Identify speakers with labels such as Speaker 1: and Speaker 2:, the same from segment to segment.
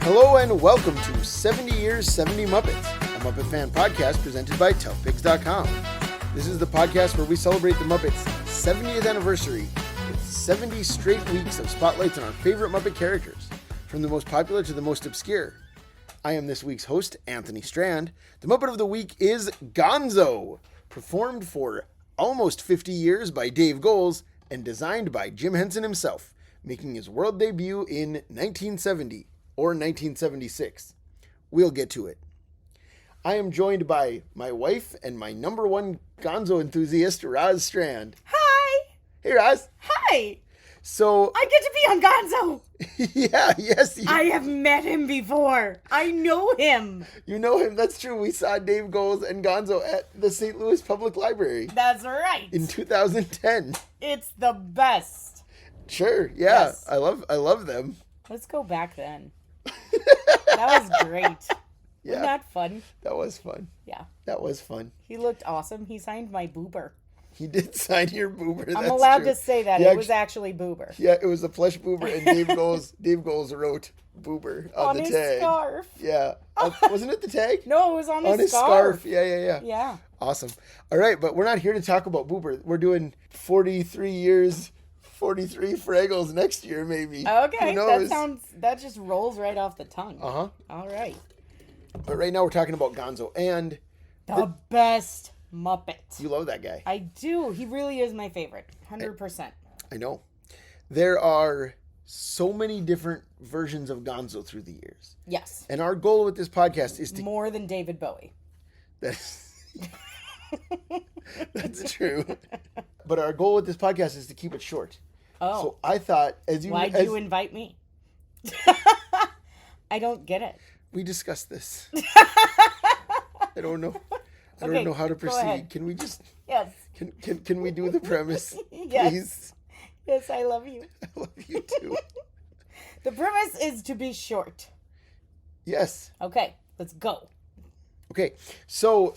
Speaker 1: Hello and welcome to 70 Years, 70 Muppets, a Muppet fan podcast presented by ToughPigs.com. This is the podcast where we celebrate the Muppets' 70th anniversary with 70 straight weeks of spotlights on our favorite Muppet characters, from the most popular to the most obscure. I am this week's host, Anthony Strand. The Muppet of the Week is Gonzo, performed for almost 50 years by Dave Goelz and designed by Jim Henson himself, making his world debut in 1970. Or 1976. We'll get to it. I am joined by my wife and my number one Gonzo enthusiast, Roz Strand.
Speaker 2: Hi.
Speaker 1: Hey, Roz.
Speaker 2: Hi.
Speaker 1: So...
Speaker 2: I get to be on Gonzo.
Speaker 1: Yes.
Speaker 2: I have met him before. I know him.
Speaker 1: You know him. That's true. We saw Dave Goelz and Gonzo at the St. Louis Public Library.
Speaker 2: That's right.
Speaker 1: In 2010.
Speaker 2: It's the best.
Speaker 1: Sure. Yeah.
Speaker 2: Yes.
Speaker 1: I love them.
Speaker 2: Let's go back then. That was great.
Speaker 1: Yeah.
Speaker 2: Wasn't that fun?
Speaker 1: That was fun.
Speaker 2: Yeah.
Speaker 1: That was fun.
Speaker 2: He looked awesome. He signed my boober.
Speaker 1: He did sign your boober.
Speaker 2: I'm allowed
Speaker 1: true.
Speaker 2: to say that.
Speaker 1: Yeah,
Speaker 2: It was actually boober.
Speaker 1: Yeah, it was a plush boober, and Dave Goelz wrote boober on the
Speaker 2: his
Speaker 1: tag.
Speaker 2: Scarf.
Speaker 1: Yeah. Wasn't it the tag?
Speaker 2: No, it was on
Speaker 1: his scarf. Yeah.
Speaker 2: Yeah.
Speaker 1: Awesome. All right, but we're not here to talk about boober. We're doing 43 years, 43 Fraggles next year, maybe.
Speaker 2: Okay.
Speaker 1: Who knows?
Speaker 2: That just rolls right off the tongue.
Speaker 1: Uh-huh.
Speaker 2: All right.
Speaker 1: But right now we're talking about Gonzo, and
Speaker 2: The best Muppet.
Speaker 1: you love that guy.
Speaker 2: I do. He really is my favorite. 100%.
Speaker 1: I know. There are so many different versions of Gonzo through the years.
Speaker 2: Yes.
Speaker 1: And our goal with this podcast is to...
Speaker 2: More than David Bowie.
Speaker 1: That's true. But our goal with this podcast is to keep it short.
Speaker 2: Oh.
Speaker 1: So I thought,
Speaker 2: Why'd you invite me? I don't get it.
Speaker 1: We discussed this. I don't know. I don't know how to proceed. Can we just...
Speaker 2: Yes.
Speaker 1: Can we do the premise?
Speaker 2: Yes.
Speaker 1: Please?
Speaker 2: Yes, I love you.
Speaker 1: I love you too.
Speaker 2: The premise is to be short.
Speaker 1: Yes.
Speaker 2: Okay, let's go.
Speaker 1: Okay, so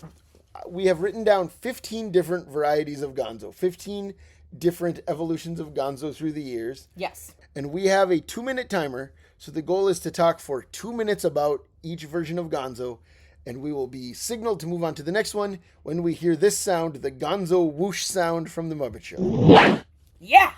Speaker 1: we have written down 15 different varieties of Gonzo. 15 different evolutions of Gonzo through the years.
Speaker 2: Yes.
Speaker 1: And we have a 2-minute timer. So the goal is to talk for 2 minutes about each version of Gonzo. And we will be signaled to move on to the next one when we hear this sound, the Gonzo whoosh sound from the Muppet Show.
Speaker 2: Yeah.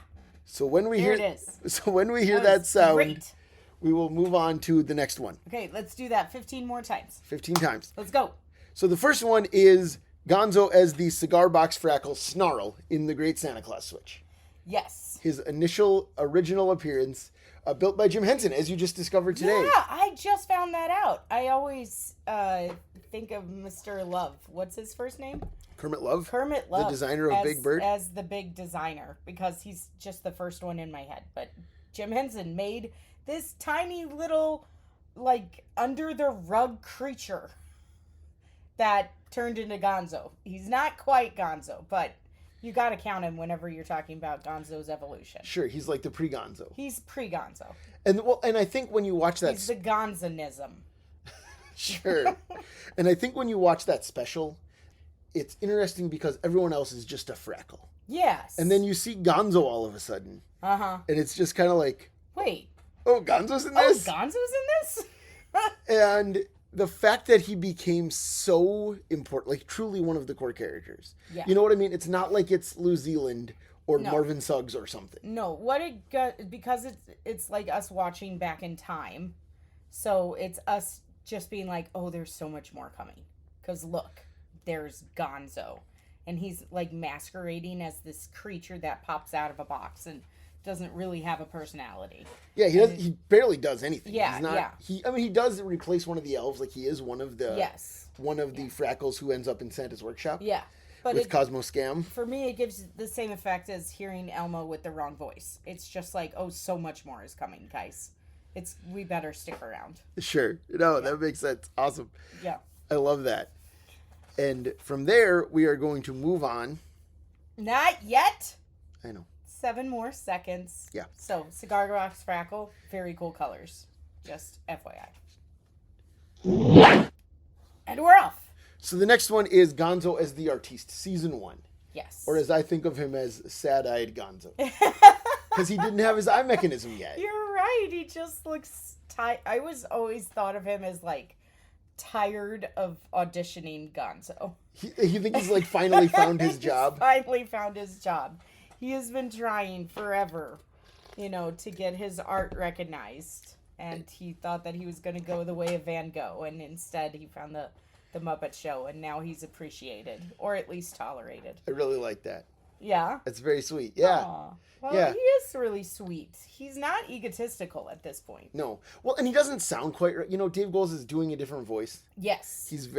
Speaker 1: So when we
Speaker 2: Here
Speaker 1: hear
Speaker 2: it is.
Speaker 1: So when we hear that sound,
Speaker 2: great.
Speaker 1: we will move on to the next one.
Speaker 2: Okay, let's do that 15 more times.
Speaker 1: 15 times.
Speaker 2: Let's go.
Speaker 1: So the first one is Gonzo as the cigar box Frackle Snarl in The Great Santa Claus Switch.
Speaker 2: Yes.
Speaker 1: His initial original appearance, built by Jim Henson, as you just discovered today.
Speaker 2: Yeah, I just found that out. I always think of Mr. Love. What's his first name?
Speaker 1: Kermit Love.
Speaker 2: Kermit Love.
Speaker 1: The designer of Big Bird.
Speaker 2: As the big designer, because he's just the first one in my head. But Jim Henson made this tiny little, like, under-the-rug creature that turned into Gonzo. He's not quite Gonzo, but you got to count him whenever you're talking about Gonzo's evolution.
Speaker 1: Sure, he's like the pre-Gonzo.
Speaker 2: He's pre-Gonzo.
Speaker 1: And I think when you watch that...
Speaker 2: He's the Gonzonism.
Speaker 1: Sure. And I think when you watch that special, it's interesting because everyone else is just a Frackle.
Speaker 2: Yes.
Speaker 1: And then you see Gonzo all of a sudden.
Speaker 2: Uh-huh.
Speaker 1: And it's just kind of like...
Speaker 2: Wait.
Speaker 1: Oh, Gonzo's in this?
Speaker 2: Oh, Gonzo's in this?
Speaker 1: And the fact that he became so important, like truly one of the core characters.
Speaker 2: Yeah.
Speaker 1: You know what I mean? It's not like it's New Zealand or Marvin Suggs or something.
Speaker 2: No, what it got, because it's like us watching back in time. So it's us just being like, oh, there's so much more coming. Because look, there's Gonzo. And he's like masquerading as this creature that pops out of a box and doesn't really have a personality.
Speaker 1: Yeah, he barely does anything.
Speaker 2: Yeah,
Speaker 1: He's not,
Speaker 2: yeah.
Speaker 1: He does replace one of the elves. Like he is one of the Frackles who ends up in Santa's workshop.
Speaker 2: Yeah. But
Speaker 1: with Cosmo Scam.
Speaker 2: For me, it gives the same effect as hearing Elmo with the wrong voice. It's just like, oh, so much more is coming, guys. We better stick around.
Speaker 1: Sure. No, that makes sense. Awesome.
Speaker 2: Yeah.
Speaker 1: I love that. And from there, we are going to move on.
Speaker 2: Not yet.
Speaker 1: I know.
Speaker 2: 7 more seconds.
Speaker 1: Yeah.
Speaker 2: So, Cigar Box Frackle, very cool colors. Just FYI. And we're off.
Speaker 1: So the next one is Gonzo as the Artiste, Season 1.
Speaker 2: Yes.
Speaker 1: Or as I think of him as Sad-Eyed Gonzo. Because he didn't have his eye mechanism yet.
Speaker 2: You're right. He just looks I was always thought of him as like tired of auditioning Gonzo.
Speaker 1: You think he's like finally found his job?
Speaker 2: Finally found his job. He has been trying forever, to get his art recognized. And he thought that he was going to go the way of Van Gogh. And instead he found the Muppet Show. And now he's appreciated. Or at least tolerated.
Speaker 1: I really like that.
Speaker 2: Yeah?
Speaker 1: That's very sweet. Yeah.
Speaker 2: Aww. Well,
Speaker 1: yeah.
Speaker 2: He is really sweet. He's not egotistical at this point.
Speaker 1: No. Well, and he doesn't sound quite right. Dave Goelz is doing a different voice.
Speaker 2: Yes.
Speaker 1: He's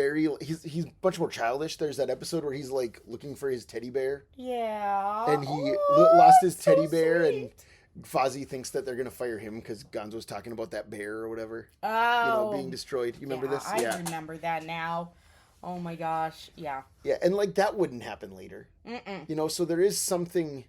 Speaker 1: much more childish. There's that episode where he's like looking for his teddy bear.
Speaker 2: Yeah.
Speaker 1: And he lost his teddy bear, and Fozzie thinks that they're going to fire him because Gonzo's talking about that bear or whatever.
Speaker 2: Oh.
Speaker 1: Being destroyed. You remember this?
Speaker 2: I remember that now. Oh my gosh. Yeah.
Speaker 1: Yeah, and like that wouldn't happen later.
Speaker 2: Mm-mm.
Speaker 1: So there is something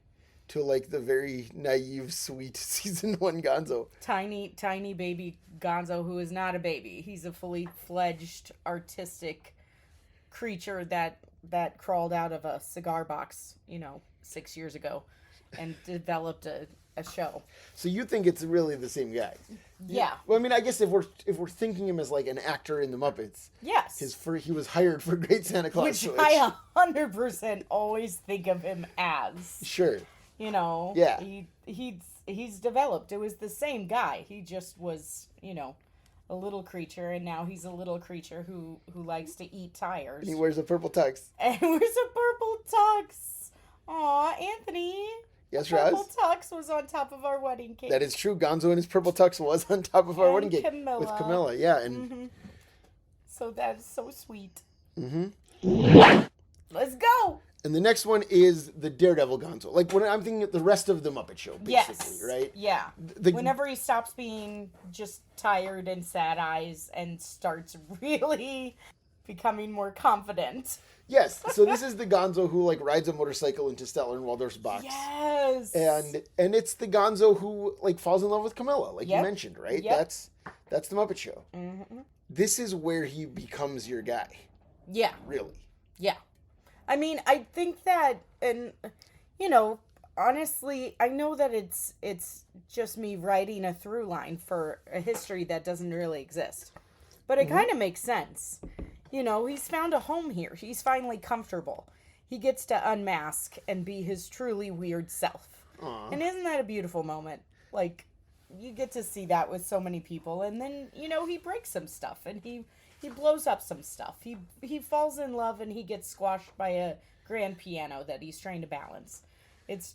Speaker 1: to like the very naive, sweet season 1 Gonzo.
Speaker 2: Tiny baby Gonzo, who is not a baby. He's a fully fledged artistic creature that crawled out of a cigar box, 6 years ago and developed a show.
Speaker 1: So you think it's really the same guy?
Speaker 2: Yeah.
Speaker 1: Well, I mean, I guess if we're thinking him as like an actor in the Muppets,
Speaker 2: yes,
Speaker 1: he was hired for Great Santa Claus,
Speaker 2: which
Speaker 1: so
Speaker 2: I 100% always think of him as.
Speaker 1: Sure.
Speaker 2: Yeah. He's developed. It was the same guy. He just was, a little creature, and now he's a little creature who likes to eat tires.
Speaker 1: He wears a purple tux.
Speaker 2: And wears a purple tux. Aw, Anthony.
Speaker 1: Yes,
Speaker 2: the
Speaker 1: Roz?
Speaker 2: purple tux was on top of our wedding cake.
Speaker 1: That is true. Gonzo and his purple tux was on top of our wedding cake.
Speaker 2: Camilla.
Speaker 1: With Camilla, yeah. And
Speaker 2: Mm-hmm. So that's so sweet.
Speaker 1: Mm-hmm.
Speaker 2: Let's go.
Speaker 1: And the next one is the Daredevil Gonzo. Like, when I'm thinking of the rest of the Muppet Show, basically, right?
Speaker 2: Yeah. Whenever he stops being just tired and sad eyes and starts really becoming more confident.
Speaker 1: Yes. So this is the Gonzo who, like, rides a motorcycle into Stellar and Waldorf's box.
Speaker 2: Yes.
Speaker 1: And it's the Gonzo who, like, falls in love with Camilla, like you mentioned, right?
Speaker 2: Yep.
Speaker 1: That's the Muppet Show.
Speaker 2: Mm-hmm.
Speaker 1: This is where he becomes your guy.
Speaker 2: Yeah.
Speaker 1: Really.
Speaker 2: Yeah. I mean, I think that, and, honestly, I know that it's just me writing a through line for a history that doesn't really exist. But it kind of makes sense. He's found a home here. He's finally comfortable. He gets to unmask and be his truly weird self.
Speaker 1: Aww.
Speaker 2: And isn't that a beautiful moment? Like, you get to see that with so many people. And then, he breaks some stuff and he blows up some stuff. He falls in love and he gets squashed by a grand piano that he's trying to balance. It's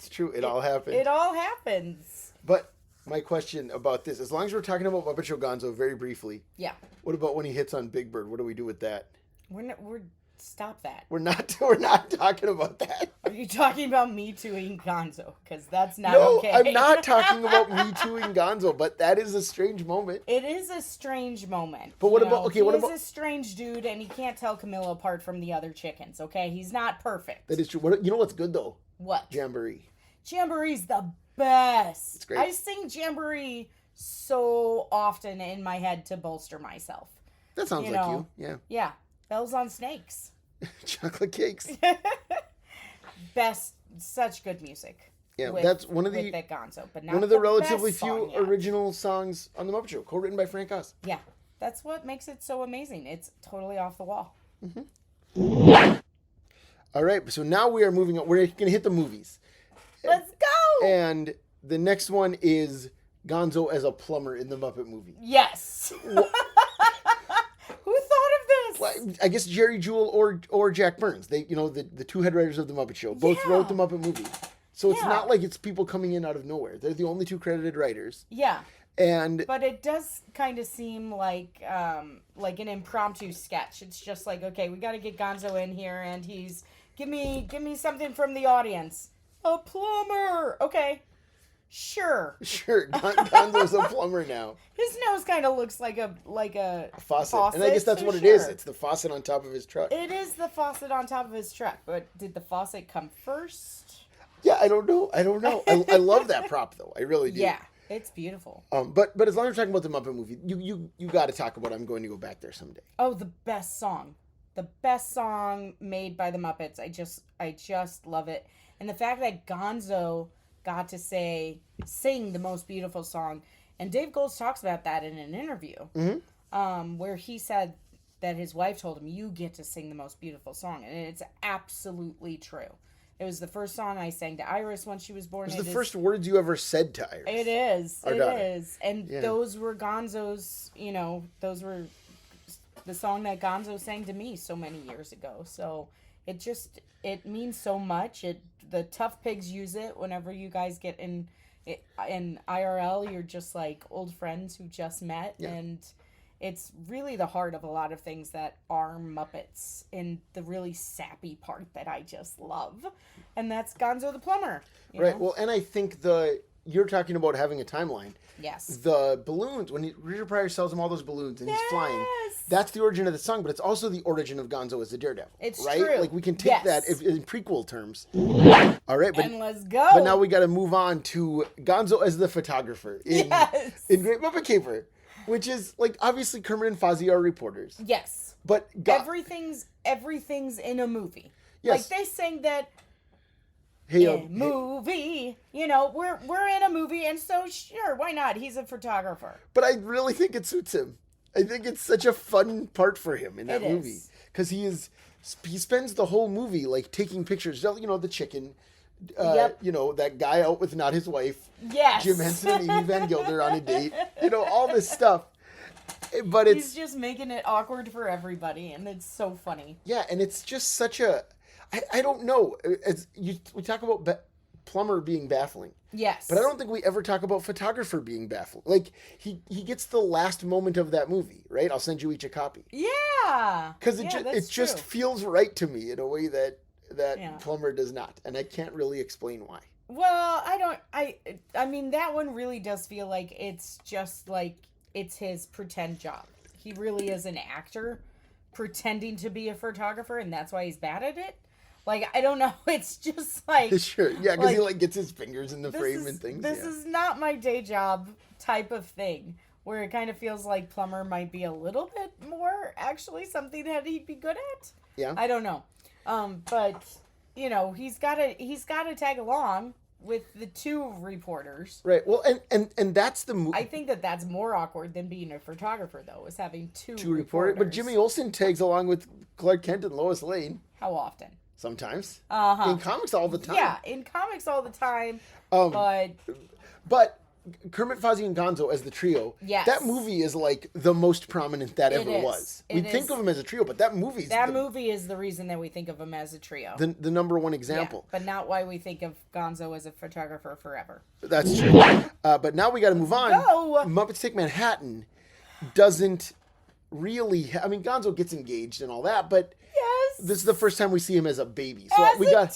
Speaker 1: true. It all happens.
Speaker 2: It all happens.
Speaker 1: But my question about this, as long as we're talking about Muppet Show Gonzo very briefly.
Speaker 2: Yeah.
Speaker 1: What about when he hits on Big Bird? What do we do with that?
Speaker 2: Stop that.
Speaker 1: We're not talking about that.
Speaker 2: Are you talking about Me Tooing Gonzo? Because that's not okay.
Speaker 1: No, I'm not talking about Me Tooing Gonzo, but that is a strange moment.
Speaker 2: It is a strange moment.
Speaker 1: But what about
Speaker 2: he's a strange dude, and he can't tell Camilla apart from the other chickens, okay? He's not perfect.
Speaker 1: That is true. You know what's good, though?
Speaker 2: What?
Speaker 1: Jamboree.
Speaker 2: Jamboree's the best.
Speaker 1: It's great.
Speaker 2: I sing Jamboree so often in my head to bolster myself.
Speaker 1: That sounds like you. Yeah.
Speaker 2: Yeah. Bells on Snakes.
Speaker 1: Chocolate cakes.
Speaker 2: Best. Such good music.
Speaker 1: Yeah, that's one of the
Speaker 2: Gonzo, but not
Speaker 1: one of the
Speaker 2: the
Speaker 1: relatively
Speaker 2: best
Speaker 1: few
Speaker 2: song yet.
Speaker 1: original songs on the Muppet Show, co-written by Frank Oz.
Speaker 2: Yeah, that's what makes it so amazing. It's totally off the wall.
Speaker 1: Mm-hmm. All right, so now we are moving on. We're going to hit the movies.
Speaker 2: Let's go!
Speaker 1: And the next one is Gonzo as a plumber in the Muppet movie.
Speaker 2: Yes. Who thought of this?
Speaker 1: Well, I guess Jerry Jewell or Jack Burns. They, the two head writers of the Muppet Show, both wrote the Muppet movie. So it's not like it's people coming in out of nowhere. They're the only two credited writers.
Speaker 2: Yeah.
Speaker 1: But
Speaker 2: it does kind of seem like an impromptu sketch. It's just like, okay, we got to get Gonzo in here, and he's give me something from the audience. A plumber. Okay, sure.
Speaker 1: Gonzo's a plumber now.
Speaker 2: His nose kind of looks like a
Speaker 1: faucet, and I guess that's what it is. It's the faucet on top of his truck.
Speaker 2: It is the faucet on top of his truck, but did the faucet come first?
Speaker 1: Yeah, I don't know. I love that prop though. I really do.
Speaker 2: Yeah. It's beautiful.
Speaker 1: But as long as we're talking about the Muppet movie, you got to talk about I'm Going to Go Back There Someday.
Speaker 2: Oh, the best song. The best song made by the Muppets. I just love it. And the fact that Gonzo got to sing the most beautiful song And Dave Goelz talks about that in an interview, where he said that his wife told him, "You get to sing the most beautiful song," and it's absolutely true. It was the first song I sang to Iris when she was born.
Speaker 1: It was the first words you ever said to Iris.
Speaker 2: It is.
Speaker 1: Our
Speaker 2: it
Speaker 1: daughter.
Speaker 2: is. And those were Gonzo's, those were the song that Gonzo sang to me so many years ago. So it means so much. The Tough Pigs use it whenever you guys get in IRL. You're just like old friends who just met. Yeah. And it's really the heart of a lot of things that are Muppets, and the really sappy part that I just love. And that's Gonzo the Plumber.
Speaker 1: Right.
Speaker 2: know?
Speaker 1: Well, and I think you're talking about having a timeline.
Speaker 2: Yes.
Speaker 1: The balloons, when Richard Pryor sells him all those balloons and he's flying, that's the origin of the song, but it's also the origin of Gonzo as the Daredevil.
Speaker 2: It's
Speaker 1: right?
Speaker 2: true.
Speaker 1: Like, we can take that in prequel terms. All right. But,
Speaker 2: and let's go.
Speaker 1: But now we got to move on to Gonzo as the photographer in Great Muppet Caper. Which is, like, obviously Kermit and Fozzie are reporters.
Speaker 2: Yes.
Speaker 1: But
Speaker 2: everything's in a movie.
Speaker 1: Yes.
Speaker 2: Like, they sang that movie. We're in a movie, and so sure, why not? He's a photographer.
Speaker 1: But I really think it suits him. I think it's such a fun part for him in that movie. Because he spends the whole movie, like, taking pictures. The chicken. That guy out with not his wife.
Speaker 2: Yes.
Speaker 1: Jim Henson and Amy Van Gilder on a date. All this stuff. But
Speaker 2: he's just making it awkward for everybody, and it's so funny.
Speaker 1: Yeah, and it's just such a... I don't know. We talk about Plumber being baffling.
Speaker 2: Yes.
Speaker 1: But I don't think we ever talk about photographer being baffling. Like, he gets the last moment of that movie, right? I'll send you each a copy.
Speaker 2: Yeah.
Speaker 1: Because it just feels right to me in a way that Plumber does not, and I can't really explain why.
Speaker 2: Well, I mean, that one really does feel like it's just like it's his pretend job. He really is an actor pretending to be a photographer, and that's why he's bad at it. Like, I don't know. It's just like...
Speaker 1: Sure, yeah, because he gets his fingers in the frame and things.
Speaker 2: This is not my day job type of thing, where it kind of feels like Plumber might be a little bit more actually something that he'd be good at.
Speaker 1: Yeah.
Speaker 2: I don't know. But he's got to tag along with the two reporters.
Speaker 1: Right. Well, and that's the
Speaker 2: I think that's more awkward than being a photographer, though, is having two reporters.
Speaker 1: But Jimmy Olsen tags along with Clark Kent and Lois Lane.
Speaker 2: How often?
Speaker 1: Sometimes.
Speaker 2: In
Speaker 1: comics all the time.
Speaker 2: Yeah, in comics all the time. But
Speaker 1: Kermit, Fozzie, and Gonzo as the trio.
Speaker 2: Yes.
Speaker 1: That movie is like the most prominent that ever was. We think of them as a trio, but that movie
Speaker 2: is the reason that we think of them as a trio.
Speaker 1: The number one example.
Speaker 2: Yeah, but not why we think of Gonzo as a photographer forever.
Speaker 1: That's true. But now we got to move on.
Speaker 2: Go!
Speaker 1: Muppets Take Manhattan doesn't really... Gonzo gets engaged and all that, but this is the first time we see him as a baby. So
Speaker 2: tiny baby!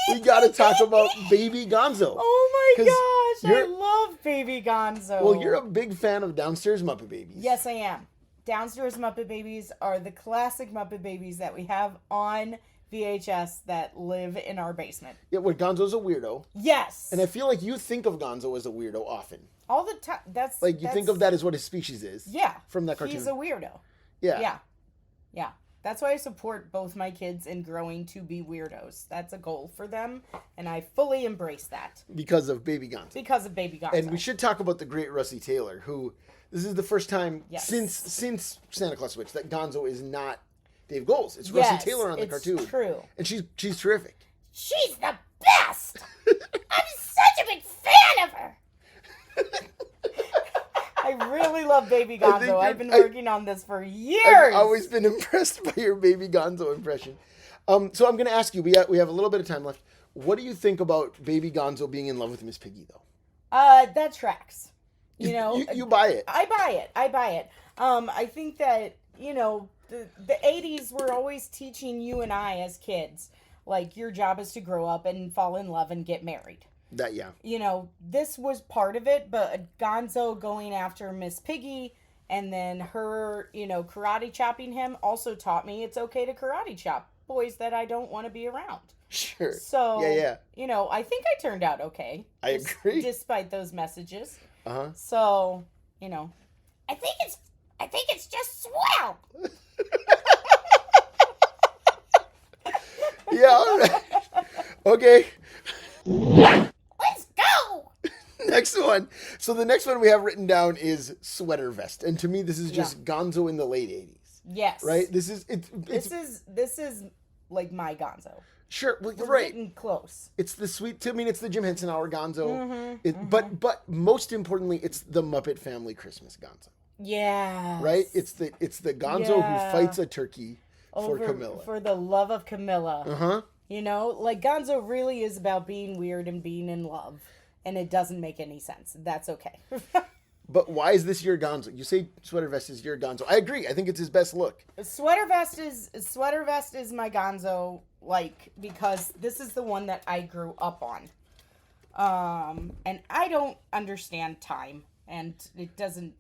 Speaker 1: We got to talk about Baby Gonzo.
Speaker 2: Oh my gosh, I love Baby Gonzo.
Speaker 1: Well, you're a big fan of Downstairs Muppet Babies.
Speaker 2: Yes, I am. Downstairs Muppet Babies are the classic Muppet Babies that we have on VHS that live in our basement.
Speaker 1: Yeah, where Gonzo's a weirdo.
Speaker 2: Yes.
Speaker 1: And I feel like you think of Gonzo as a weirdo often.
Speaker 2: All the time. That's
Speaker 1: think of that as what his species is.
Speaker 2: Yeah.
Speaker 1: From that cartoon.
Speaker 2: He's a weirdo.
Speaker 1: Yeah.
Speaker 2: Yeah. That's why I support both my kids in growing to be weirdos. That's a goal for them, and I fully embrace that.
Speaker 1: Because of Baby Gonzo.
Speaker 2: Because of Baby Gonzo.
Speaker 1: And we should talk about the great Russie Taylor, who, this is the first time since Santa Claus Switch that Gonzo is not Dave Goelz. It's Russie Taylor on the cartoon.
Speaker 2: It's true.
Speaker 1: And she's terrific.
Speaker 2: She's the best! I'm such a big fan of her! I really love Baby Gonzo. I've been working on this for years.
Speaker 1: I've always been impressed by your Baby Gonzo impression. So I'm going to ask you, we have a little bit of time left. What do you think about Baby Gonzo being in love with Miss Piggy, though?
Speaker 2: That tracks. You
Speaker 1: buy it.
Speaker 2: I buy it. I think that, the 80s were always teaching you and I as kids, like, your job is to grow up and fall in love and get married. This was part of it, but Gonzo going after Miss Piggy and then her, karate chopping him also taught me it's okay to karate chop boys that I don't want to be around.
Speaker 1: Sure.
Speaker 2: So,
Speaker 1: yeah.
Speaker 2: I think I turned out okay.
Speaker 1: I agree.
Speaker 2: Despite those messages.
Speaker 1: Uh-huh.
Speaker 2: So, I think it's just swell.
Speaker 1: Yeah, all right. Okay.
Speaker 2: Let's go!
Speaker 1: Next one. So the next one we have written down is sweater vest, and to me, this is just Gonzo in the late '80s.
Speaker 2: Yes.
Speaker 1: Right. This is
Speaker 2: This is like my Gonzo.
Speaker 1: Sure. Well,
Speaker 2: We're
Speaker 1: right.
Speaker 2: getting close.
Speaker 1: It's the sweet. I mean, it's the Jim Henson Hour Gonzo.
Speaker 2: Mm-hmm,
Speaker 1: But most importantly, it's the Muppet Family Christmas Gonzo.
Speaker 2: Yeah.
Speaker 1: Right. It's the Gonzo who fights a turkey for Camilla.
Speaker 2: For the love of Camilla.
Speaker 1: Uh-huh.
Speaker 2: You know, like Gonzo really is about being weird and being in love, and it doesn't make any sense. That's okay.
Speaker 1: But why is this your Gonzo? You say sweater vest is your Gonzo. I agree. I think it's his best look.
Speaker 2: Sweater vest is my Gonzo, like, because this is the one that I grew up on. And I don't understand time, and it doesn't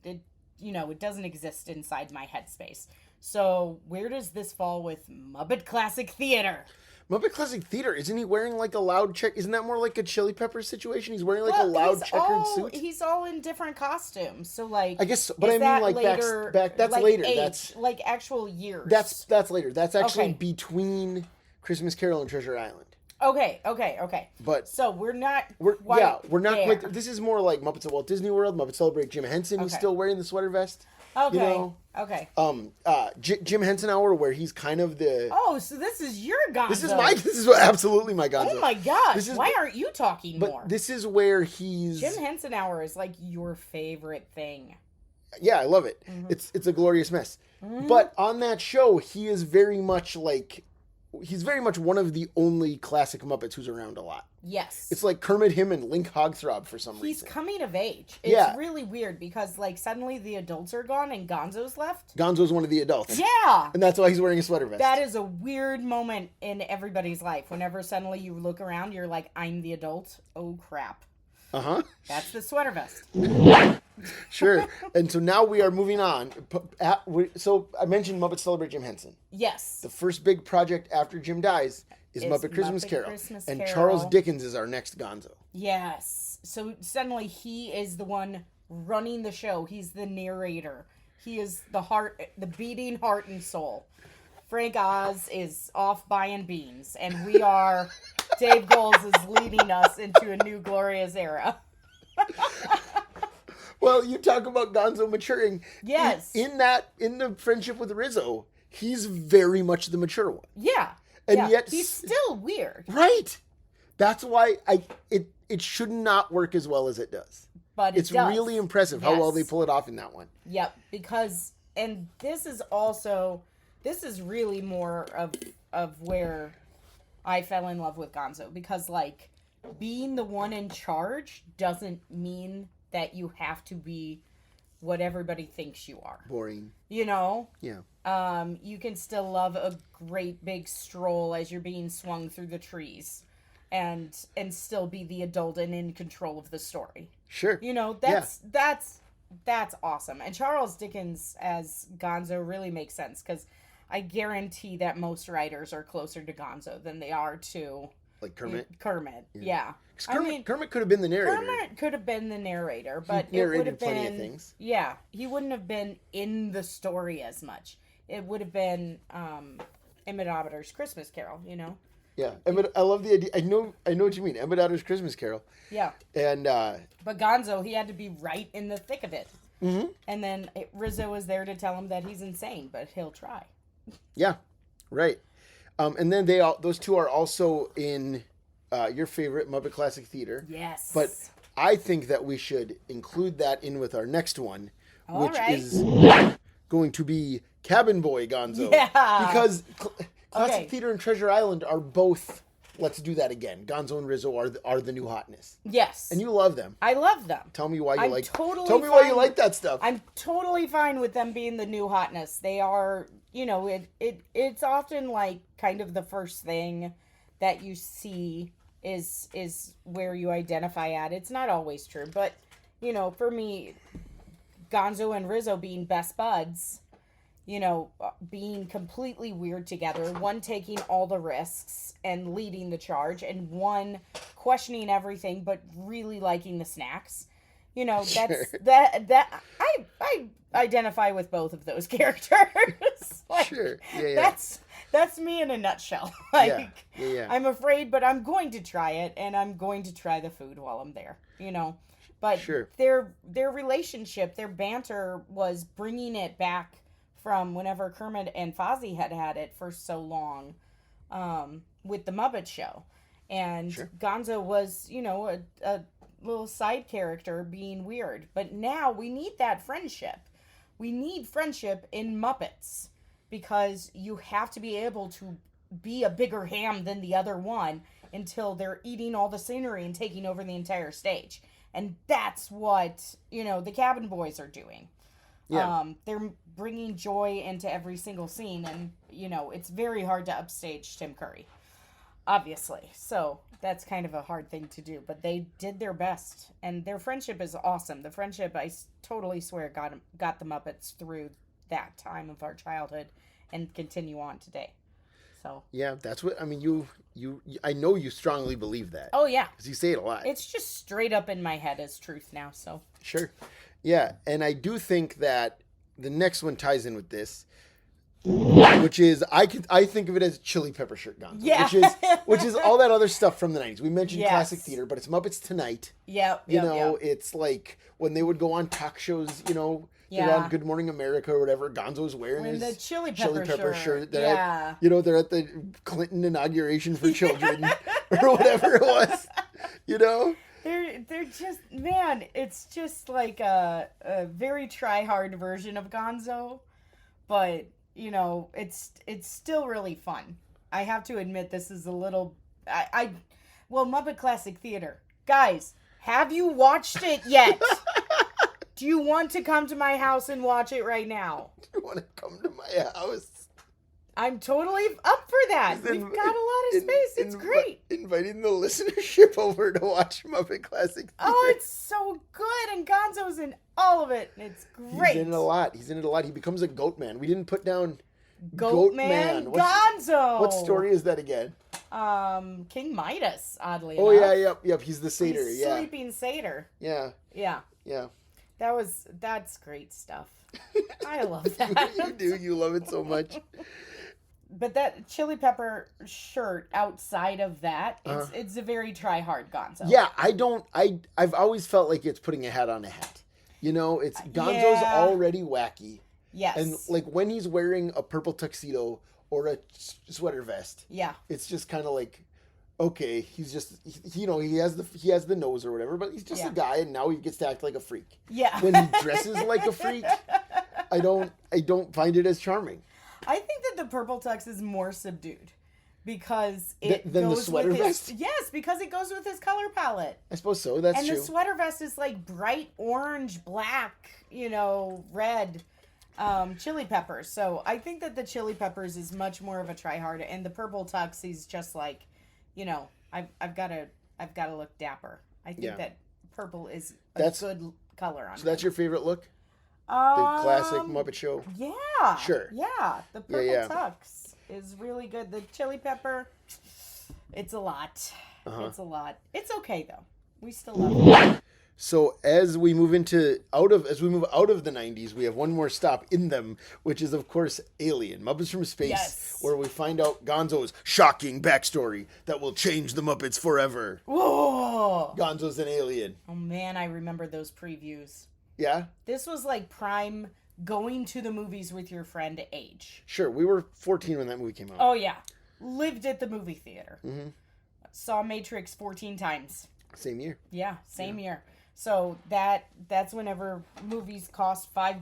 Speaker 2: exist inside my headspace. So where does this fall with Muppet Classic Theater?
Speaker 1: Muppet Classic Theater, isn't he wearing like a loud check? Isn't that more like a Chili Peppers situation? He's wearing like a loud checkered suit.
Speaker 2: He's all in different costumes, so like.
Speaker 1: I guess, but I mean, like
Speaker 2: later,
Speaker 1: back. That's
Speaker 2: like
Speaker 1: later.
Speaker 2: age,
Speaker 1: That's
Speaker 2: like actual years.
Speaker 1: That's later. That's actually
Speaker 2: Okay.
Speaker 1: between Christmas Carol and Treasure Island.
Speaker 2: Okay.
Speaker 1: But
Speaker 2: so we're not.
Speaker 1: we're not
Speaker 2: there.
Speaker 1: quite. This is more like Muppets at Walt Disney World. Muppets Celebrate Jim Henson. He's
Speaker 2: Okay.
Speaker 1: still wearing the sweater vest.
Speaker 2: Okay.
Speaker 1: You know?
Speaker 2: Okay.
Speaker 1: Jim Henson Hour, where he's kind of the.
Speaker 2: Oh, so this is your Gonzo.
Speaker 1: This is absolutely my Gonzo.
Speaker 2: Oh my gosh!
Speaker 1: This is-
Speaker 2: Why aren't you talking
Speaker 1: But
Speaker 2: more?
Speaker 1: this is where he's.
Speaker 2: Jim Henson Hour is like your favorite thing.
Speaker 1: Yeah, I love it.
Speaker 2: Mm-hmm.
Speaker 1: It's a glorious mess. But on that show, he is very much one of the only classic Muppets who's around a lot.
Speaker 2: Yes.
Speaker 1: It's like Kermit, him, and Link Hogthrob for some
Speaker 2: He's
Speaker 1: reason.
Speaker 2: coming of age. It's
Speaker 1: Yeah.
Speaker 2: really weird because like suddenly the adults are gone and Gonzo's left.
Speaker 1: Gonzo's one of the adults.
Speaker 2: Yeah.
Speaker 1: And that's why he's wearing a sweater vest.
Speaker 2: That is a weird moment in everybody's life. Whenever suddenly you look around, you're like, I'm the adult. Oh crap.
Speaker 1: Uh-huh.
Speaker 2: That's the sweater vest.
Speaker 1: Sure. And so now we are moving on. So I mentioned Muppets Celebrate Jim Henson.
Speaker 2: Yes.
Speaker 1: The first big project after Jim dies is
Speaker 2: Is
Speaker 1: Muppet Christmas
Speaker 2: Muppet
Speaker 1: Carol.
Speaker 2: Christmas
Speaker 1: and
Speaker 2: Carol.
Speaker 1: Charles Dickens is our next Gonzo.
Speaker 2: Yes. So suddenly he is the one running the show. He's the narrator. He is the beating heart and soul. Frank Oz is off buying beans, and Dave Goles is leading us into a new glorious era.
Speaker 1: Well, you talk about Gonzo maturing.
Speaker 2: Yes.
Speaker 1: In the friendship with Rizzo, he's very much the mature one.
Speaker 2: Yeah.
Speaker 1: And yet
Speaker 2: he's still weird.
Speaker 1: Right. That's why it should not work as well as it does.
Speaker 2: But
Speaker 1: it's really impressive how well they pull it off in that one.
Speaker 2: Yep, because this is really more of where I fell in love with Gonzo, because like being the one in charge doesn't mean that you have to be what everybody thinks you are.
Speaker 1: Boring.
Speaker 2: You know?
Speaker 1: Yeah.
Speaker 2: You can still love a great big stroll as you're being swung through the trees and still be the adult and in control of the story.
Speaker 1: Sure.
Speaker 2: You know, that's awesome. And Charles Dickens as Gonzo really makes sense, because I guarantee that most writers are closer to Gonzo than they are to
Speaker 1: like Kermit.
Speaker 2: Yeah.
Speaker 1: Kermit could have been the narrator.
Speaker 2: Kermit could have been the narrator, but
Speaker 1: he narrated
Speaker 2: it would have
Speaker 1: plenty
Speaker 2: been
Speaker 1: of things.
Speaker 2: Yeah, he wouldn't have been in the story as much. It would have been Emmett Otter's Christmas Carol, you know.
Speaker 1: Yeah, I love the idea. I know what you mean. Emmett Otter's Christmas Carol.
Speaker 2: Yeah.
Speaker 1: And
Speaker 2: but Gonzo, he had to be right in the thick of it.
Speaker 1: Mm-hmm.
Speaker 2: And then Rizzo was there to tell him that he's insane, but he'll try.
Speaker 1: Yeah, right. And then those two are also in your favorite Muppet Classic Theater.
Speaker 2: Yes.
Speaker 1: But I think that we should include that in with our next one,
Speaker 2: All
Speaker 1: which
Speaker 2: right.
Speaker 1: is going to be Cabin Boy Gonzo.
Speaker 2: Yeah.
Speaker 1: Because Classic
Speaker 2: Okay.
Speaker 1: Theater and Treasure Island are both. Let's do that again. Gonzo and Rizzo are the new hotness,
Speaker 2: Yes.
Speaker 1: and you love them.
Speaker 2: I love them.
Speaker 1: Tell me why you
Speaker 2: I'm
Speaker 1: like.
Speaker 2: totally
Speaker 1: Tell me why you
Speaker 2: fine-
Speaker 1: like that stuff.
Speaker 2: I'm totally fine with them being the new hotness. They are, you know, it's often like kind of the first thing that you see is where you identify at. It's not always true, but you know, for me, Gonzo and Rizzo being best buds, you know, being completely weird together, one taking all the risks and leading the charge, and one questioning everything but really liking the snacks. You know, that's
Speaker 1: Sure.
Speaker 2: that I identify with both of those characters. Like,
Speaker 1: Sure. Yeah.
Speaker 2: that's me in a nutshell. Like,
Speaker 1: Yeah.
Speaker 2: I'm afraid, but I'm going to try it, and I'm going to try the food while I'm there, you know. But
Speaker 1: Sure.
Speaker 2: their relationship, their banter was bringing it back from whenever Kermit and Fozzie had it for so long with the Muppet Show. And
Speaker 1: Sure.
Speaker 2: Gonzo was, a little side character being weird. But now we need that friendship. We need friendship in Muppets because you have to be able to be a bigger ham than the other one until they're eating all the scenery and taking over the entire stage. And that's what, the Cabin Boys are doing.
Speaker 1: Yeah.
Speaker 2: They're bringing joy into every single scene. And, it's very hard to upstage Tim Curry, obviously. So that's kind of a hard thing to do. But they did their best. And their friendship is awesome. The friendship, I totally swear, got the Muppets through that time of our childhood and continue on today. So.
Speaker 1: Yeah, that's what, I mean, I know you strongly believe that.
Speaker 2: Oh, yeah.
Speaker 1: Because you say it a lot.
Speaker 2: It's just straight up in my head as truth now, so.
Speaker 1: Sure. Yeah, and I do think that the next one ties in with this, which is, I think of it as Chili Pepper Shirt Gonzo.
Speaker 2: Yeah.
Speaker 1: Which is all that other stuff from the 90s. We mentioned
Speaker 2: Yes.
Speaker 1: classic theater, but it's Muppets Tonight.
Speaker 2: Yep.
Speaker 1: It's like when they would go on talk shows, they're
Speaker 2: Yeah.
Speaker 1: on Good Morning America or whatever. Gonzo's wearing
Speaker 2: When
Speaker 1: his
Speaker 2: the chili pepper shirt.
Speaker 1: They're
Speaker 2: Yeah.
Speaker 1: they're at the Clinton inauguration for children or whatever it was.
Speaker 2: They're just, man, it's just like a very try-hard version of Gonzo, but, it's still really fun. I have to admit this is a little, Muppet Classic Theater. Guys, have you watched it yet? Do you want to come to my house and watch it right now?
Speaker 1: Do you want to come to my house?
Speaker 2: I'm totally up for that. We've got a lot of space. It's great.
Speaker 1: Inviting the listenership over to watch Muppet Classic Theater.
Speaker 2: Oh, it's so good. And Gonzo's in all of it. And it's great.
Speaker 1: He's in it a lot. He becomes a goat man. We didn't put down
Speaker 2: Goat Man Gonzo.
Speaker 1: What story is that again?
Speaker 2: King Midas, oddly
Speaker 1: Oh,
Speaker 2: enough.
Speaker 1: yep. He's the satyr.
Speaker 2: He's
Speaker 1: Yeah.
Speaker 2: Sleeping satyr.
Speaker 1: Yeah.
Speaker 2: Yeah.
Speaker 1: Yeah.
Speaker 2: That's great stuff. I love that.
Speaker 1: You do. You love it so much.
Speaker 2: But that chili pepper shirt outside of that, it's a very try-hard Gonzo.
Speaker 1: Yeah, I've always felt like it's putting a hat on a hat. It's Gonzo's already wacky.
Speaker 2: Yes.
Speaker 1: And like when he's wearing a purple tuxedo or a sweater vest.
Speaker 2: Yeah.
Speaker 1: It's just kind of like, okay, he's just, he has the nose or whatever, but he's just a guy and now he gets to act like a freak.
Speaker 2: Yeah.
Speaker 1: When he dresses like a freak, I don't find it as charming.
Speaker 2: I think that the purple tux is more subdued because it
Speaker 1: than
Speaker 2: goes
Speaker 1: the sweater
Speaker 2: with his,
Speaker 1: vest?
Speaker 2: Yes, because it goes with his color palette.
Speaker 1: I suppose so. That's
Speaker 2: and
Speaker 1: true.
Speaker 2: The sweater vest is like bright orange, black, red chili peppers. So I think that the chili peppers is much more of a try hard, and the purple tux he's just like, I've got to look dapper. I think that purple is a good color on.
Speaker 1: So that's your favorite look? The classic Muppet Show?
Speaker 2: Yeah.
Speaker 1: Sure.
Speaker 2: Yeah. The purple tux is really good. The chili pepper, it's a lot. Uh-huh. It's a lot. It's okay, though. We still love it.
Speaker 1: So as we move out of the 90s, we have one more stop in them, which is, of course, Alien, Muppets from Space, where we find out Gonzo's shocking backstory that will change the Muppets forever.
Speaker 2: Whoa!
Speaker 1: Gonzo's an alien.
Speaker 2: Oh, man, I remember those previews.
Speaker 1: Yeah?
Speaker 2: This was like prime going to the movies with your friend age.
Speaker 1: Sure, we were 14 when that movie came out.
Speaker 2: Oh, yeah. Lived at the movie theater.
Speaker 1: Mm-hmm.
Speaker 2: Saw Matrix 14 times.
Speaker 1: Same year.
Speaker 2: Yeah, same year. So that's whenever movies cost $5.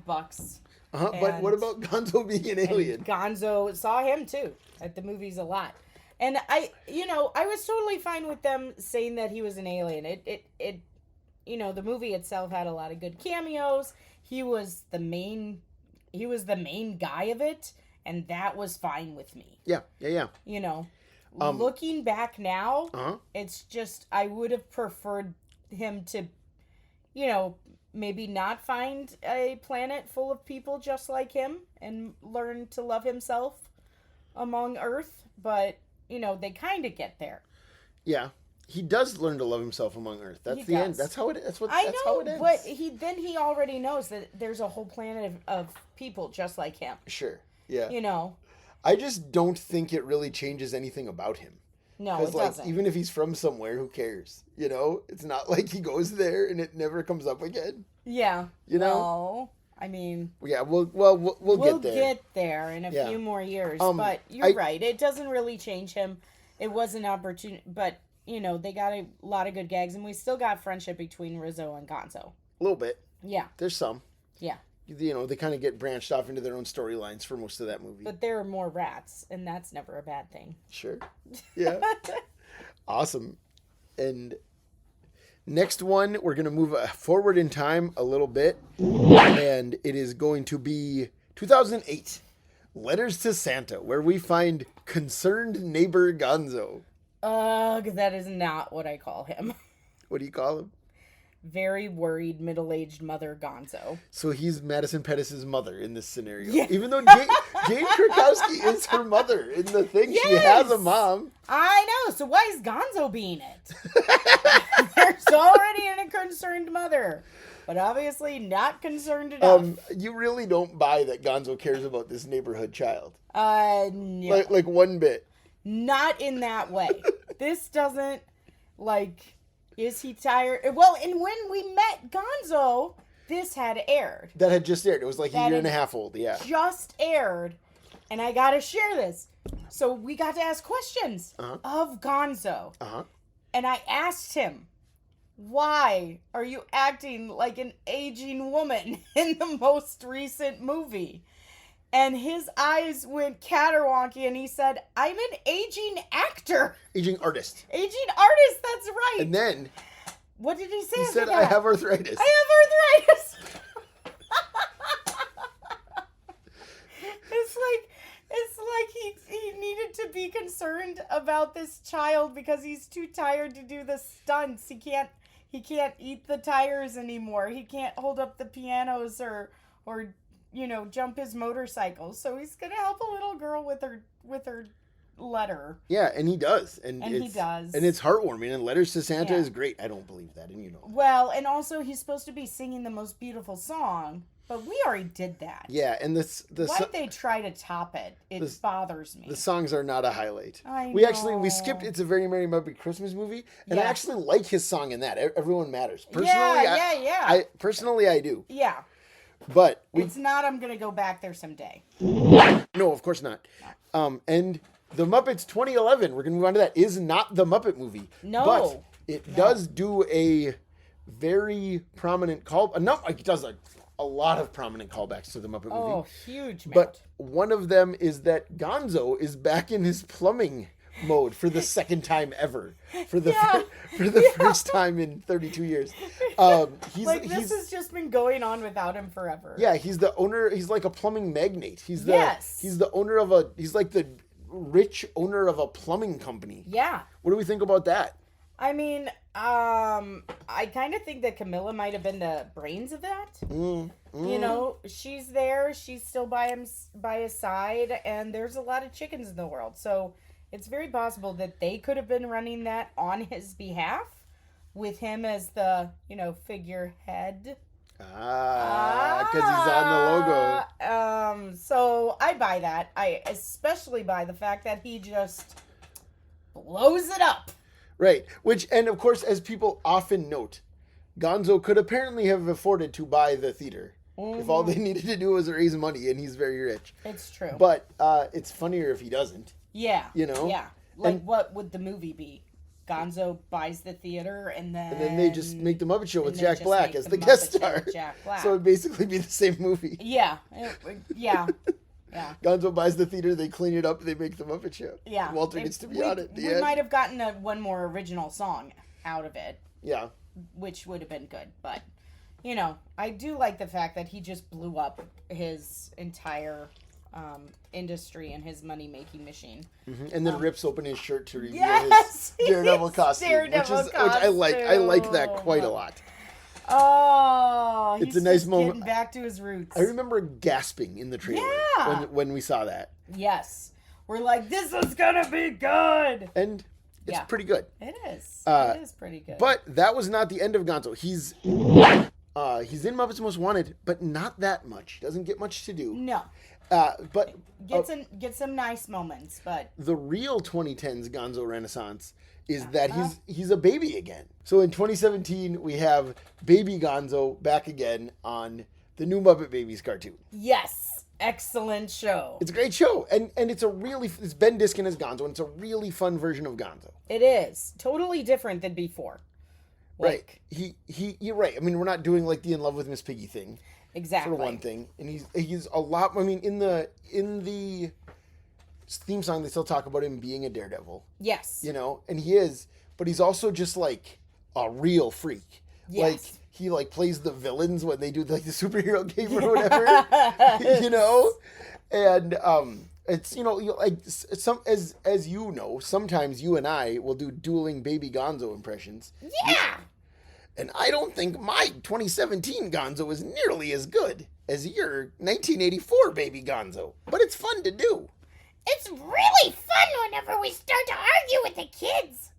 Speaker 1: Uh-huh, but what about Gonzo being an alien?
Speaker 2: Gonzo, saw him too at the movies a lot. And I was totally fine with them saying that he was an alien. It the movie itself had a lot of good cameos. He was the main guy of it, and that was fine with me.
Speaker 1: Yeah.
Speaker 2: Looking back now,
Speaker 1: uh-huh.
Speaker 2: It's just I would have preferred him to, maybe not find a planet full of people just like him and learn to love himself among Earth. But, they kind of get there.
Speaker 1: Yeah. He does learn to love himself among Earth. That's the end. That's how it. That's
Speaker 2: how
Speaker 1: it ends.
Speaker 2: But he already knows that there's a whole planet of people just like him.
Speaker 1: Sure. Yeah.
Speaker 2: You know.
Speaker 1: I just don't think it really changes anything about him.
Speaker 2: No, it
Speaker 1: Because, like,
Speaker 2: doesn't.
Speaker 1: even if he's from somewhere, who cares? You know? It's not like he goes there and it never comes up again.
Speaker 2: Yeah.
Speaker 1: You know?
Speaker 2: Well, I mean...
Speaker 1: Yeah, we'll get there.
Speaker 2: We'll get there in a few more years. But you're right. It doesn't really change him. It was an opportunity. But, you know, they got a lot of good gags. And we still got friendship between Rizzo and Gonzo.
Speaker 1: A little bit.
Speaker 2: Yeah.
Speaker 1: There's some.
Speaker 2: Yeah.
Speaker 1: You know, they kind of get branched off into their own storylines for most of that movie.
Speaker 2: But there are more rats. And that's never a bad thing.
Speaker 1: Sure. Yeah. Awesome. And next one, we're going to move forward in time a little bit. And it is going to be 2008. Letters to Santa, where we find concerned neighbor Gonzo.
Speaker 2: Ugh, that is not what I call him.
Speaker 1: What do you call him?
Speaker 2: Very worried middle-aged mother Gonzo.
Speaker 1: So he's Madison Pettis' mother in this scenario.
Speaker 2: Yeah.
Speaker 1: Even though Jane Krakowski is her mother in the thing. Yes. She has a mom.
Speaker 2: I know. So why is Gonzo being it? There's already a concerned mother. But obviously not concerned enough.
Speaker 1: You really don't buy that Gonzo cares about this neighborhood child.
Speaker 2: No.
Speaker 1: Like one bit.
Speaker 2: Not in that way. This doesn't, like... Is he tired? Well, and when we met Gonzo, this had aired.
Speaker 1: That had just aired. It was like a year and a half old, yeah.
Speaker 2: Just aired. And I got to share this. So we got to ask questions of Gonzo. And I asked him, why are you acting like an aging woman in the most recent movie? And his eyes went caterwonky and he said, I'm an aging actor.
Speaker 1: Aging artist.
Speaker 2: Aging artist, that's right.
Speaker 1: And then...
Speaker 2: What did he say?
Speaker 1: He said, I have arthritis.
Speaker 2: I have arthritis. It's like he needed to be concerned about this child because he's too tired to do the stunts. He can't eat the tires anymore. He can't hold up the pianos or you know, jump his motorcycle. So he's gonna help a little girl with her letter.
Speaker 1: Yeah, and he does. And
Speaker 2: he does.
Speaker 1: And it's heartwarming. And Letters to Santa is great. I don't believe that, and you know.
Speaker 2: Well, and also he's supposed to be singing the most beautiful song, but we already did that.
Speaker 1: Yeah, and
Speaker 2: why'd they try to top it? It bothers me.
Speaker 1: The songs are not a highlight.
Speaker 2: I know.
Speaker 1: We skipped It's a Very Merry Muppet Christmas Movie, and I actually like his song in that. Everyone Matters. Personally, I do.
Speaker 2: Yeah.
Speaker 1: But
Speaker 2: it's not. I'm gonna go back there someday.
Speaker 1: No, of course not. And The Muppets 2011. We're gonna move on to that. Is not the Muppet movie.
Speaker 2: No,
Speaker 1: but it does do a very prominent call. It does a lot of prominent callbacks to the Muppet movie.
Speaker 2: Oh, huge!
Speaker 1: But one of them is that Gonzo is back in his plumbing mode for the second time ever. For the first time in 32 years.
Speaker 2: This has just been going on without him forever.
Speaker 1: Yeah, he's the owner. He's like a plumbing magnate. He's the owner of he's like the rich owner of a plumbing company.
Speaker 2: Yeah.
Speaker 1: What do we think about that?
Speaker 2: I mean, I kind of think that Camilla might have been the brains of that. You know, she's there. She's still by his side, and there's a lot of chickens in the world. So it's very possible that they could have been running that on his behalf with him as the, figurehead.
Speaker 1: Because he's on the
Speaker 2: logo. So I buy that. I especially buy the fact that he just blows it up.
Speaker 1: Right. And of course, as people often note, Gonzo could apparently have afforded to buy the theater. If all they needed to do was raise money, and he's very rich.
Speaker 2: It's true.
Speaker 1: But it's funnier if he doesn't.
Speaker 2: Yeah.
Speaker 1: Yeah.
Speaker 2: What would the movie be? Gonzo buys the theater, and then
Speaker 1: they just make the Muppet Show with Jack Black as the guest star. So it'd basically be the same movie.
Speaker 2: Yeah. Yeah.
Speaker 1: Gonzo buys the theater, they clean it up, they make the Muppet Show.
Speaker 2: Yeah.
Speaker 1: Walter gets to be on it.
Speaker 2: We might have gotten one more original song out of it.
Speaker 1: Yeah.
Speaker 2: Which would have been good, but I do like the fact that he just blew up his entire industry and his money-making machine.
Speaker 1: And then rips open his shirt to reveal his Daredevil costume, which I like. I like that quite a lot.
Speaker 2: Oh,
Speaker 1: it's a nice moment.
Speaker 2: Getting back to his roots.
Speaker 1: I remember gasping in the trailer when we saw that.
Speaker 2: Yes, we're like, this is gonna be good,
Speaker 1: and it's pretty good.
Speaker 2: It is. It is pretty good.
Speaker 1: But that was not the end of Gonzo. He's in Muppets Most Wanted, but not that much. Doesn't get much to do.
Speaker 2: No.
Speaker 1: But
Speaker 2: Get some nice moments, but
Speaker 1: the real 2010s Gonzo Renaissance is that he's a baby again. So in 2017, we have baby Gonzo back again on the new Muppet Babies cartoon.
Speaker 2: yes, excellent show.
Speaker 1: It's a great show, and it's it's Ben Diskin as Gonzo, and it's a really fun version of Gonzo.
Speaker 2: It is totally different than before.
Speaker 1: Right. You're right. I mean, we're not doing like the In Love with Miss Piggy thing.
Speaker 2: Exactly.
Speaker 1: For one thing, and he's a lot. I mean, in the theme song, they still talk about him being a daredevil.
Speaker 2: Yes.
Speaker 1: You know, and he is, but he's also just like a real freak.
Speaker 2: Yes.
Speaker 1: Like he like plays the villains when they do like the superhero game or whatever. You know, and it's like as you know, sometimes you and I will do dueling baby Gonzo impressions.
Speaker 2: Yeah.
Speaker 1: And I don't think my 2017 Gonzo is nearly as good as your 1984 baby Gonzo, but it's fun to do.
Speaker 3: It's really fun whenever we start to argue with the kids.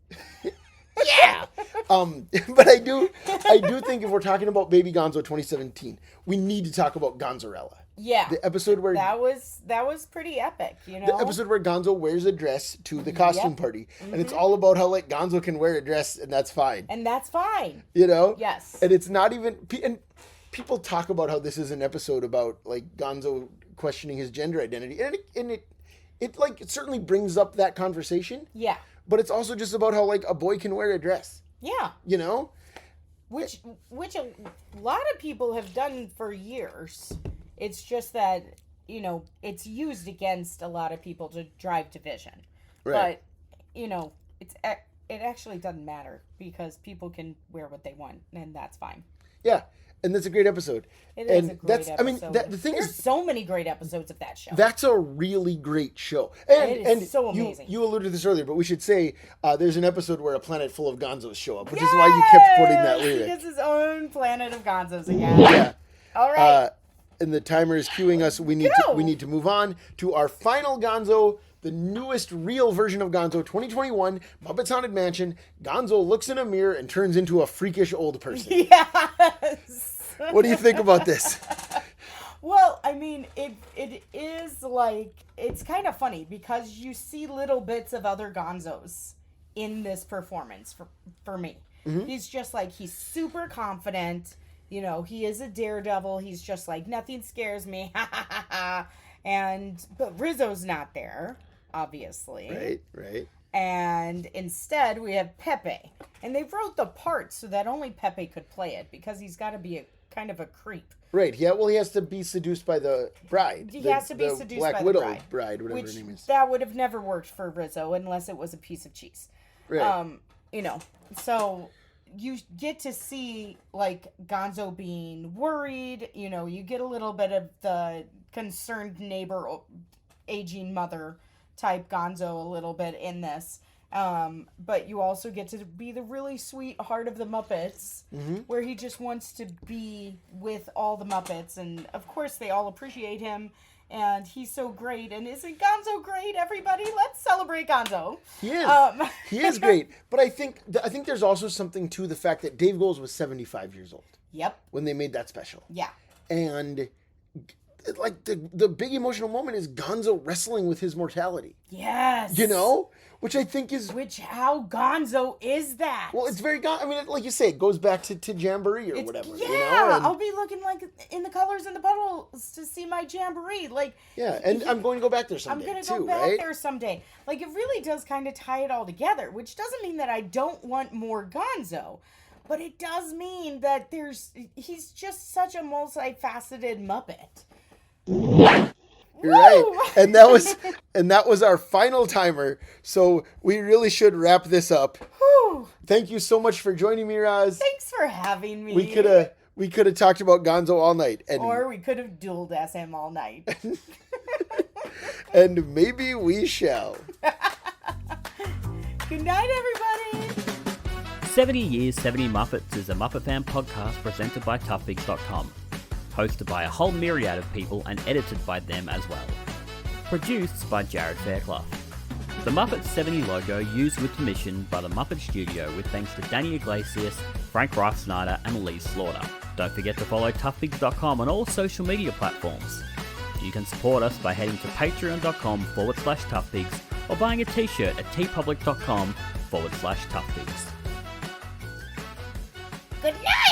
Speaker 1: Yeah. But I do think if we're talking about baby Gonzo 2017, we need to talk about Gonzorella.
Speaker 2: Yeah.
Speaker 1: The episode where
Speaker 2: that was pretty epic, you know.
Speaker 1: The episode where Gonzo wears a dress to the costume party, and it's all about how like Gonzo can wear a dress and that's fine.
Speaker 2: And that's fine.
Speaker 1: You know?
Speaker 2: Yes.
Speaker 1: And it's not even and people talk about how this is an episode about like Gonzo questioning his gender identity, and it like it certainly brings up that conversation.
Speaker 2: Yeah.
Speaker 1: But it's also just about how like a boy can wear a dress.
Speaker 2: Yeah.
Speaker 1: You know?
Speaker 2: Which a lot of people have done for years. It's just that, you know, it's used against a lot of people to drive division.
Speaker 1: Right.
Speaker 2: But, you know, it actually doesn't matter because people can wear what they want, and that's fine.
Speaker 1: Yeah. And that's a great episode.
Speaker 2: It is a great episode.
Speaker 1: I mean, the thing
Speaker 2: There's so many great episodes of that show.
Speaker 1: That's a really great show.
Speaker 2: It is so amazing.
Speaker 1: You alluded to this earlier, but we should say there's an episode where a planet full of Gonzos show up, which is why you kept quoting that lyric.
Speaker 2: He gets his own planet of Gonzos again.
Speaker 1: Yeah.
Speaker 2: All right.
Speaker 1: And the timer is cueing us. We need to move on to our final Gonzo, the newest real version of Gonzo, 2021, Muppets Haunted Mansion. Gonzo looks in a mirror and turns into a freakish old person.
Speaker 2: Yes.
Speaker 1: What do you think about this?
Speaker 2: Well, I mean, it is like, it's kind of funny because you see little bits of other Gonzos in this performance for me. Mm-hmm. He's just like, he's super confident. You know, he is a daredevil. He's just like, nothing scares me. But Rizzo's not there, obviously.
Speaker 1: Right.
Speaker 2: And instead, we have Pepe. And they wrote the part so that only Pepe could play it because he's got to be a kind of a creep.
Speaker 1: Right. Yeah. Well, he has to be seduced by the bride.
Speaker 2: He has to be seduced
Speaker 1: Black
Speaker 2: by
Speaker 1: Widow
Speaker 2: the bride.
Speaker 1: Whatever her name is.
Speaker 2: That would have never worked for Rizzo unless it was a piece of cheese.
Speaker 1: Right.
Speaker 2: You know, so you get to see like Gonzo being worried. You know, you get a little bit of the concerned neighbor, aging mother type Gonzo a little bit in this. But you also get to be the really sweet heart of the Muppets, where he just wants to be with all the Muppets. And, of course, they all appreciate him. And he's so great. And isn't Gonzo great, everybody? Let's celebrate Gonzo.
Speaker 1: He is. He is great. But I think there's also something to the fact that Dave Goelz was 75 years old.
Speaker 2: Yep.
Speaker 1: When they made that special.
Speaker 2: Yeah.
Speaker 1: And like the big emotional moment is Gonzo wrestling with his mortality.
Speaker 2: Yes.
Speaker 1: You know? Which I think is...
Speaker 2: how Gonzo is that?
Speaker 1: Well, it's very... I mean, like you say, it goes back to Jamboree or whatever.
Speaker 2: Yeah,
Speaker 1: you know?
Speaker 2: I'll be looking like in the colors in the puddles to see my Jamboree. Like,
Speaker 1: yeah, and I'm going to go back there someday,
Speaker 2: I'm going to go back there someday. Like, it really does kind of tie it all together, which doesn't mean that I don't want more Gonzo. But it does mean that he's just such a multifaceted Muppet.
Speaker 1: You're right. And that was our final timer. So we really should wrap this up.
Speaker 2: Whew.
Speaker 1: Thank you so much for joining me, Roz.
Speaker 2: Thanks for having me.
Speaker 1: We could have talked about Gonzo all night.
Speaker 2: Or we could have dueled SM all night.
Speaker 1: And maybe we shall.
Speaker 2: Good night, everybody.
Speaker 4: 70 Years, 70 Muppets is a Muppet Fan podcast presented by toughpigs.com. Hosted by a whole myriad of people and edited by them as well. Produced by Jared Fairclough. The Muppets 70 logo used with permission by the Muppet Studio with thanks to Danny Iglesias, Frank Reich Snyder and Lee Slaughter. Don't forget to follow toughpigs.com on all social media platforms. You can support us by heading to patreon.com/toughpigs or buying a t-shirt at tpublic.com/toughpigs.
Speaker 3: Good night!